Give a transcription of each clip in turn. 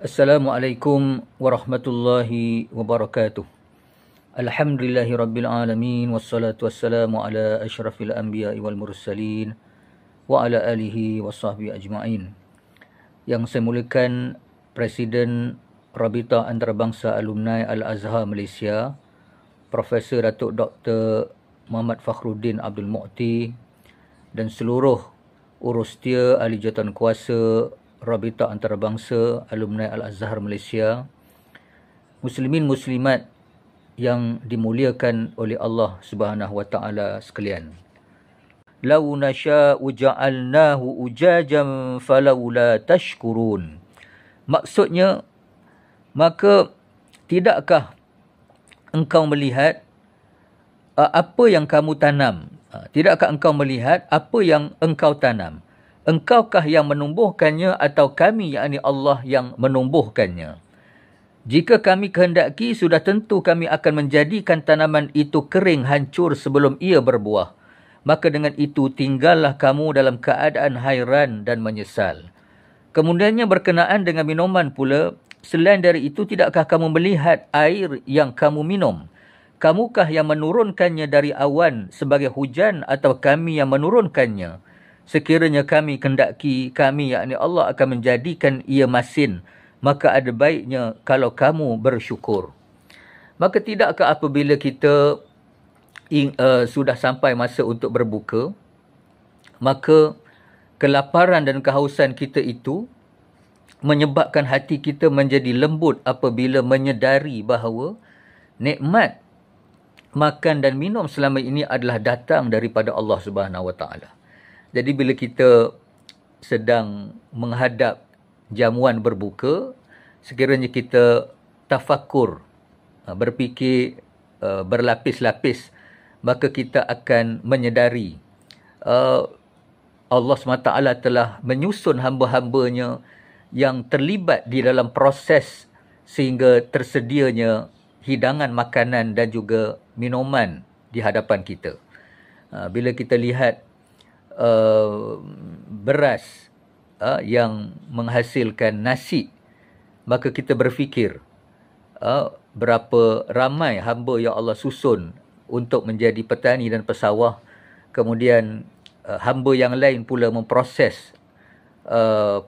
Assalamualaikum warahmatullahi wabarakatuh. Alhamdulillahi rabbil alamin wassalatu wassalamu ala asyrafil anbiya'i wal mursalin wa ala alihi wasahbihi ajma'in. Yang saya muliakan Presiden Rabita Antarabangsa Alumni Al-Azhar Malaysia, Profesor Datuk Dr. Muhammad Fakhruddin Abdul Mu'ti dan seluruh urustia ahli jawatan kuasa Rabita Antarabangsa Alumni Al-Azhar Malaysia, muslimin muslimat yang dimuliakan oleh Allah Subhanahu wa taala sekalian. Lau nasya'u ja'alnahu ujajan falawla tashkurun. Maksudnya, maka tidakkah engkau melihat apa yang kamu tanam? Tidakkah engkau melihat apa yang engkau tanam? Engkaukah yang menumbuhkannya atau kami, yakni Allah yang menumbuhkannya? Jika kami kehendaki, sudah tentu kami akan menjadikan tanaman itu kering hancur sebelum ia berbuah. Maka dengan itu tinggallah kamu dalam keadaan hairan dan menyesal. Kemudiannya berkenaan dengan minuman pula, selain dari itu tidakkah kamu melihat air yang kamu minum? Kamukah yang menurunkannya dari awan sebagai hujan atau kami yang menurunkannya? Sekiranya kami kehendaki, kami yakni Allah akan menjadikan ia masin, maka ada baiknya kalau kamu bersyukur. Maka tidakkah apabila kita sudah sampai masa untuk berbuka, maka kelaparan dan kehausan kita itu menyebabkan hati kita menjadi lembut apabila menyedari bahawa nikmat makan dan minum selama ini adalah datang daripada Allah Subhanahu wa taala. Jadi bila kita sedang menghadap jamuan berbuka, sekiranya kita tafakur, berfikir berlapis-lapis, maka kita akan menyedari Allah SWT telah menyusun hamba-hambanya yang terlibat di dalam proses sehingga tersedianya hidangan makanan dan juga minuman di hadapan kita. Bila kita lihat beras yang menghasilkan nasi, maka kita berfikir berapa ramai hamba yang Allah susun untuk menjadi petani dan pesawah. Kemudian hamba yang lain pula memproses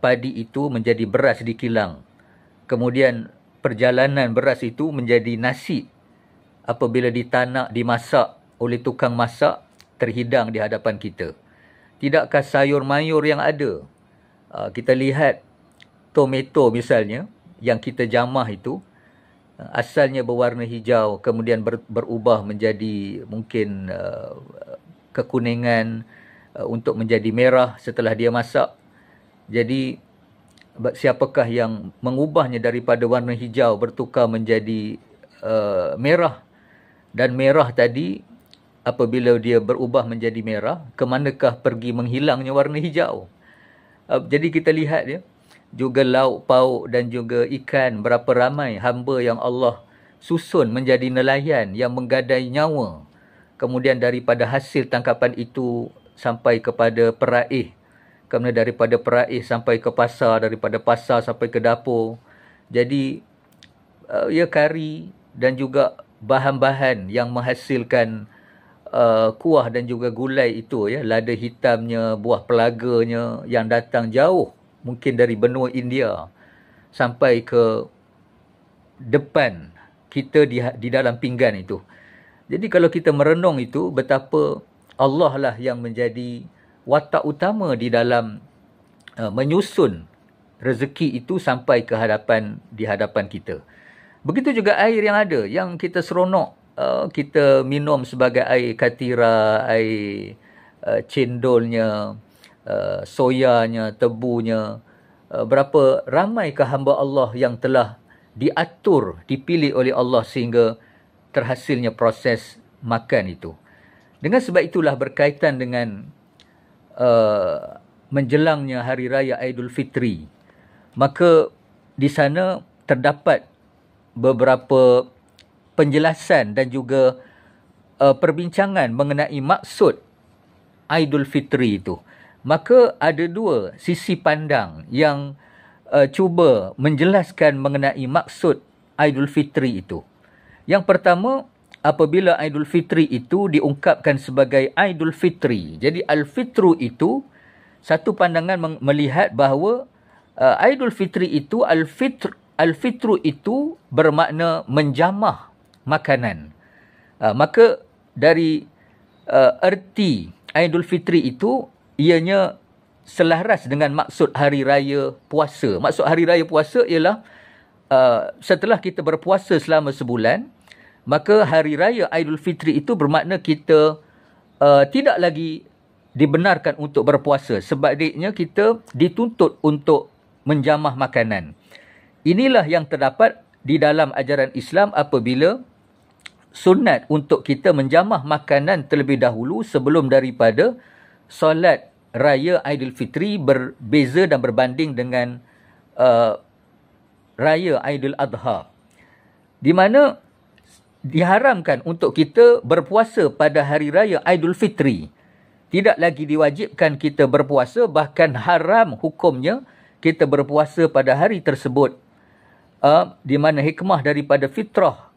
padi itu menjadi beras di kilang. Kemudian perjalanan beras itu menjadi nasi apabila ditanak, dimasak oleh tukang masak, terhidang di hadapan kita. Tidakkah sayur mayur yang ada? Kita lihat tomato misalnya, yang kita jamah itu, asalnya berwarna hijau, kemudian berubah menjadi mungkin kekuningan untuk menjadi merah setelah dia masak. Jadi, siapakah yang mengubahnya daripada warna hijau bertukar menjadi merah? Dan merah tadi, apabila dia berubah menjadi merah, ke manakah pergi menghilangnya warna hijau? Jadi kita lihat ya, juga lauk pauk dan juga ikan, berapa ramai hamba yang Allah susun menjadi nelayan yang menggadai nyawa. Kemudian daripada hasil tangkapan itu sampai kepada peraih. Kemudian daripada peraih sampai ke pasar, daripada pasar sampai ke dapur. Jadi ya kari dan juga bahan-bahan yang menghasilkan kuah dan juga gulai itu ya, lada hitamnya, buah pelaganya yang datang jauh, mungkin dari benua India sampai ke depan kita di dalam pinggan itu. Jadi kalau kita merenung itu, betapa Allah lah yang menjadi watak utama di dalam menyusun rezeki itu sampai ke di hadapan kita. Begitu juga air yang ada, yang kita seronok kita minum sebagai air katira, air cendolnya, soyanya, tebunya. Berapa ramaikah hamba Allah yang telah diatur, dipilih oleh Allah sehingga terhasilnya proses makan itu. Dengan sebab itulah berkaitan dengan menjelangnya Hari Raya Aidilfitri, maka di sana terdapat beberapa penjelasan dan juga perbincangan mengenai maksud Aidilfitri itu. Maka ada dua sisi pandang yang cuba menjelaskan mengenai maksud Aidilfitri itu. Yang pertama, apabila Aidilfitri itu diungkapkan sebagai Aidilfitri. Jadi Al-Fitru itu, satu pandangan melihat bahawa Aidilfitri itu, Al-Fitru itu bermakna menjamah makanan. Maka dari erti Aidilfitri itu, ianya selaras dengan maksud hari raya puasa. Maksud hari raya puasa ialah setelah kita berpuasa selama sebulan, maka hari raya Aidilfitri itu bermakna kita tidak lagi dibenarkan untuk berpuasa. Sebaliknya kita dituntut untuk menjamah makanan. Inilah yang terdapat di dalam ajaran Islam apabila sunat untuk kita menjamah makanan terlebih dahulu sebelum daripada solat raya Aidilfitri berbeza dan berbanding dengan raya Aidil Adha, di mana diharamkan untuk kita berpuasa pada hari raya Aidilfitri. Tidak lagi diwajibkan kita berpuasa, bahkan haram hukumnya kita berpuasa pada hari tersebut. Di mana hikmah daripada fitrah,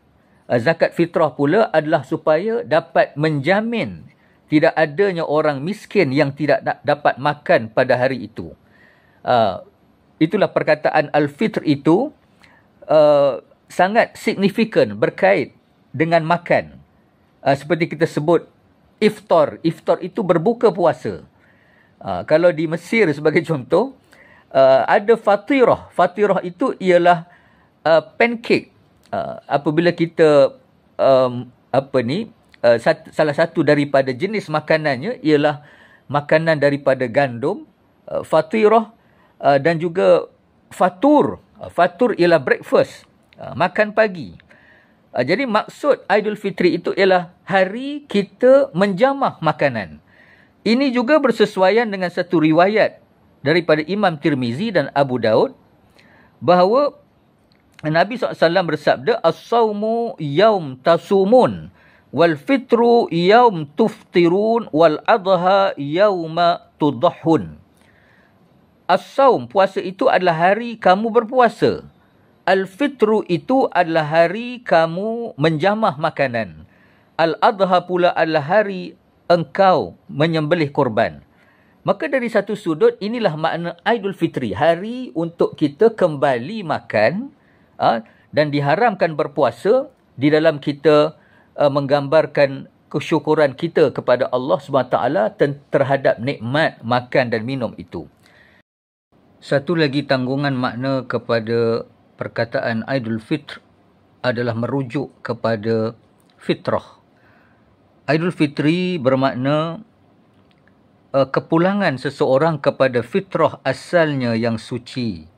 zakat fitrah pula adalah supaya dapat menjamin tidak adanya orang miskin yang tidak dapat makan pada hari itu. Itulah perkataan Al-Fitr itu sangat signifikan berkait dengan makan. Seperti kita sebut iftar. Iftar itu berbuka puasa. Kalau di Mesir sebagai contoh, ada fatirah. Fatirah itu ialah pancake. Apabila kita salah satu daripada jenis makanannya ialah makanan daripada gandum, fatirah, dan juga fatur. Fatur ialah breakfast, makan pagi. Jadi maksud Aidilfitri itu ialah hari kita menjamah makanan. Ini juga bersesuaian dengan satu riwayat daripada Imam Tirmizi dan Abu Daud bahawa Nabi SAW bersabda, "As-sawmu yaum tasumun, wal fitru yaum tuftirun, wal adha yauma tudahun." As-sawm, puasa itu adalah hari kamu berpuasa. Al-fitru itu adalah hari kamu menjamah makanan. Al-adha pula adalah hari engkau menyembelih korban. Maka dari satu sudut, inilah makna Aidilfitri. Hari untuk kita kembali makan, dan diharamkan berpuasa di dalam kita menggambarkan kesyukuran kita kepada Allah SWT terhadap nikmat makan dan minum itu. Satu lagi tanggungan makna kepada perkataan Aidilfitr adalah merujuk kepada fitrah. Aidilfitri bermakna kepulangan seseorang kepada fitrah asalnya yang suci.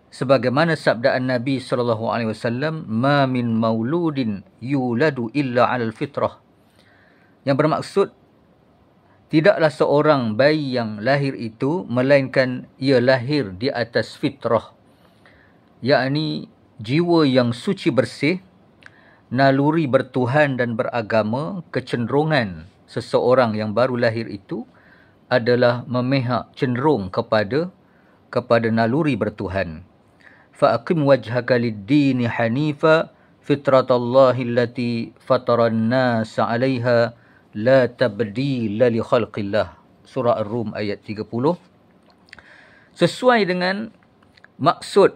Sebagaimana sabda Nabi SAW, "Ma min mauludin yuladu illa 'alal fitrah." Yang bermaksud, tidaklah seorang bayi yang lahir itu melainkan ia lahir di atas fitrah, yakni jiwa yang suci bersih, naluri bertuhan dan beragama. Kecenderungan seseorang yang baru lahir itu adalah memihak cenderung kepada naluri bertuhan. Fa'aqim wajhaka lid-dini hanifa fitratallahi allati fataran nasa 'alaiha la tabdila li khalqillah. Surah Ar-Rum ayat 30. Sesuai dengan maksud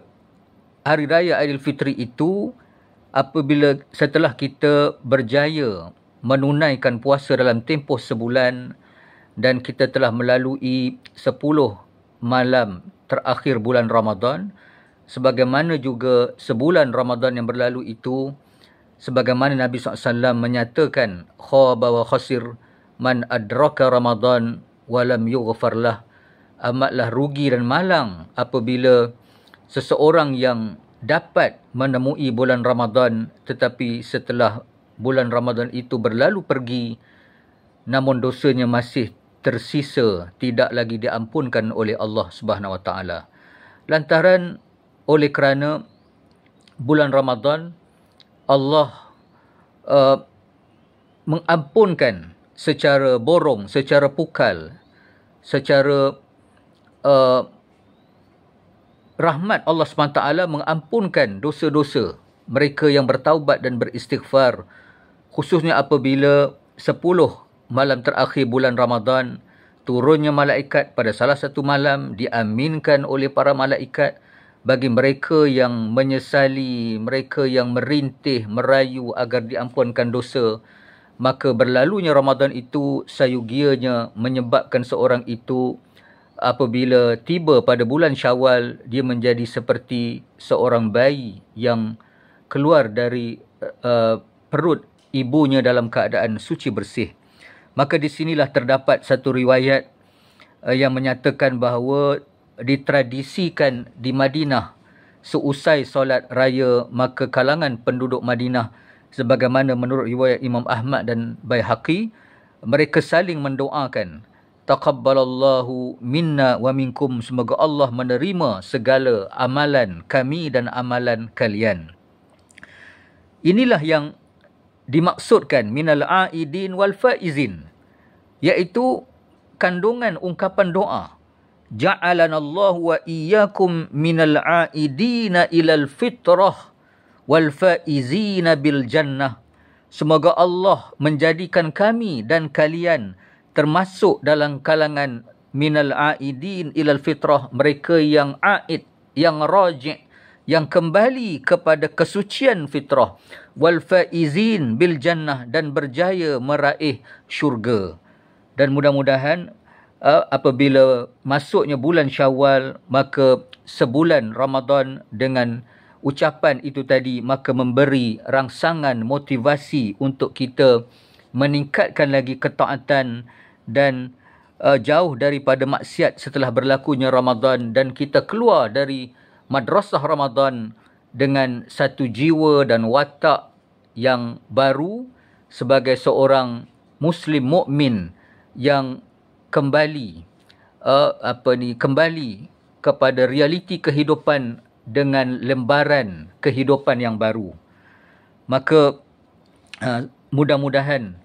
hari raya Aidilfitri itu, apabila setelah kita berjaya menunaikan puasa dalam tempoh sebulan dan kita telah melalui 10 malam terakhir bulan Ramadan, sebagaimana juga sebulan Ramadan yang berlalu itu, sebagaimana Nabi SAW menyatakan, "Khaba wa khasir man adraka Ramadan walam yughfar lah." Amatlah rugi dan malang apabila seseorang yang dapat menemui bulan Ramadan tetapi setelah bulan Ramadan itu berlalu pergi, namun dosanya masih tersisa, tidak lagi diampunkan oleh Allah Subhanahu Wa Taala. Lantaran oleh kerana bulan Ramadan Allah mengampunkan secara borong, secara pukal, secara rahmat Allah SWT mengampunkan dosa-dosa mereka yang bertaubat dan beristighfar, khususnya apabila 10 malam terakhir bulan Ramadan, turunnya malaikat pada salah satu malam, diaminkan oleh para malaikat bagi mereka yang menyesali, mereka yang merintih, merayu agar diampunkan dosa. Maka berlalunya Ramadan itu sayugianya menyebabkan seorang itu apabila tiba pada bulan Syawal, dia menjadi seperti seorang bayi yang keluar dari perut ibunya dalam keadaan suci bersih. Maka di sinilah terdapat satu riwayat yang menyatakan bahawa ditradisikan di Madinah seusai solat raya, maka kalangan penduduk Madinah, sebagaimana menurut riwayat Imam Ahmad dan Baihaqi, mereka saling mendoakan, taqabbalallahu minna wa minkum, semoga Allah menerima segala amalan kami dan amalan kalian. Inilah yang dimaksudkan minal aidin wal faizin, iaitu kandungan ungkapan doa. Ja'alanallahu wa iyyakum minal aidina ilal fitrah wal faizina bil jannah. Semoga Allah menjadikan kami dan kalian termasuk dalam kalangan minal aidin ilal fitrah, mereka yang aid, yang raji', yang kembali kepada kesucian fitrah, wal faizin bil jannah, dan berjaya meraih syurga. Dan mudah-mudahan apabila masuknya bulan Syawal, maka sebulan Ramadan dengan ucapan itu tadi, maka memberi rangsangan motivasi untuk kita meningkatkan lagi ketaatan dan jauh daripada maksiat setelah berlakunya Ramadan, dan kita keluar dari madrasah Ramadan dengan satu jiwa dan watak yang baru sebagai seorang Muslim mukmin yang kembali kembali kepada realiti kehidupan dengan lembaran kehidupan yang baru. Maka mudah-mudahan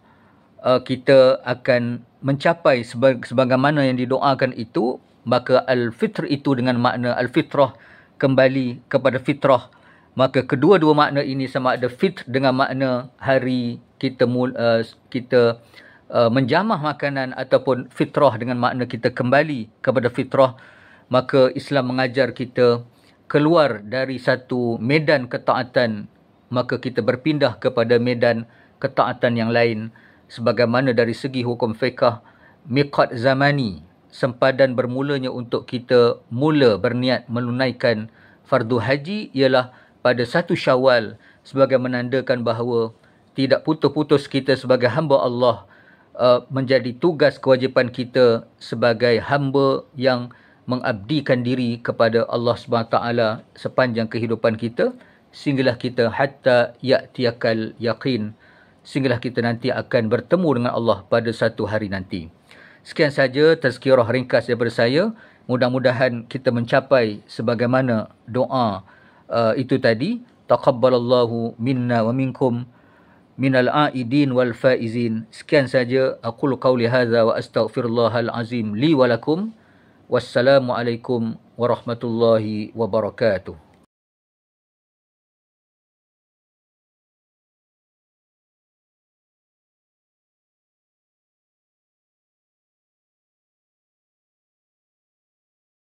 kita akan mencapai sebagaimana yang didoakan itu. Maka al-fitr itu dengan makna al-fitrah, kembali kepada fitrah. Maka kedua-dua makna ini sama ada fitr dengan makna hari kita menjamah makanan, ataupun fitrah dengan makna kita kembali kepada fitrah. Maka Islam mengajar kita keluar dari satu medan ketaatan, maka kita berpindah kepada medan ketaatan yang lain. Sebagaimana dari segi hukum fiqh, miqat zamani, sempadan bermulanya untuk kita mula berniat menunaikan fardu haji ialah pada 1 Syawal, sebagai menandakan bahawa tidak putus-putus kita sebagai hamba Allah, menjadi tugas kewajipan kita sebagai hamba yang mengabdikan diri kepada Allah SWT sepanjang kehidupan kita, sehinggalah kita hatta ya'tiyakal yaqin, sehinggalah kita nanti akan bertemu dengan Allah pada satu hari nanti. Sekian saja tazkirah ringkas daripada saya. Mudah-mudahan kita mencapai sebagaimana doa itu tadi. Taqabbalallahu minna wa minkum minal aidin wal faizin. Sekian saja. Aqulu qawli hadza wa astaghfirullahal azim li wa lakum. Wassalamualaikum warahmatullahi wabarakatuh.